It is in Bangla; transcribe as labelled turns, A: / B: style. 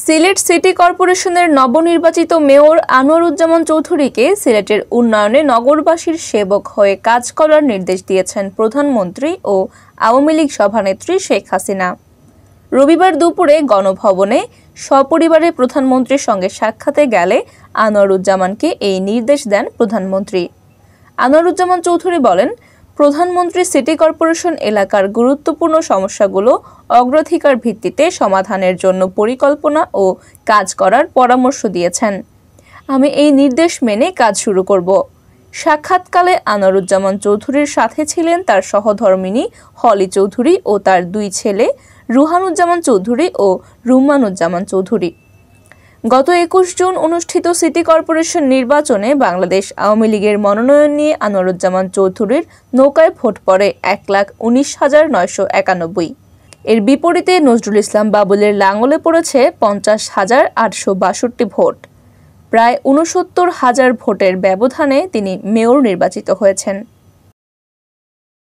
A: সিলেট সিটি কর্পোরেশনের নবনির্বাচিত মেয়র আনোয়ারুজ্জামান চৌধুরীকে সিলেটের উন্নয়নে নগরবাসীর সেবক হয়ে কাজ করার নির্দেশ দিয়েছেন প্রধানমন্ত্রী ও আওয়ামী লীগ সভানেত্রী শেখ হাসিনা। রবিবার দুপুরে গণভবনে সপরিবারে প্রধানমন্ত্রীর সঙ্গে সাক্ষাতে গেলে আনোয়ারুজ্জামানকে এই নির্দেশ দেন প্রধানমন্ত্রী। আনোয়ারুজ্জামান চৌধুরী বলেন, প্রধানমন্ত্রী সিটি কর্পোরেশন এলাকার গুরুত্বপূর্ণ সমস্যাগুলো অগ্রাধিকার ভিত্তিতে সমাধানের জন্য পরিকল্পনা ও কাজ করার পরামর্শ দিয়েছেন। আমি এই নির্দেশ মেনে কাজ শুরু করব। সাক্ষাৎকালে আনোয়ারুজ্জামান চৌধুরীর সাথে ছিলেন তার সহধর্মিণী হলি চৌধুরী ও তার দুই ছেলে রুহানুজ্জামান চৌধুরী ও রুম্মানুজ্জামান চৌধুরী। গত 21 জুন অনুষ্ঠিত সিটি কর্পোরেশন নির্বাচনে বাংলাদেশ আওয়ামী লীগের মনোনয়ন নিয়ে আনোয়ারুজ্জামান চৌধুরীর নৌকায় ভোট পড়ে 1,19,991। এর বিপরীতে নজরুল ইসলাম বাবুলের লাঙলে পড়েছে 50,862 ভোট। প্রায় 69,000 ভোটের ব্যবধানে তিনি মেয়র নির্বাচিত হয়েছেন।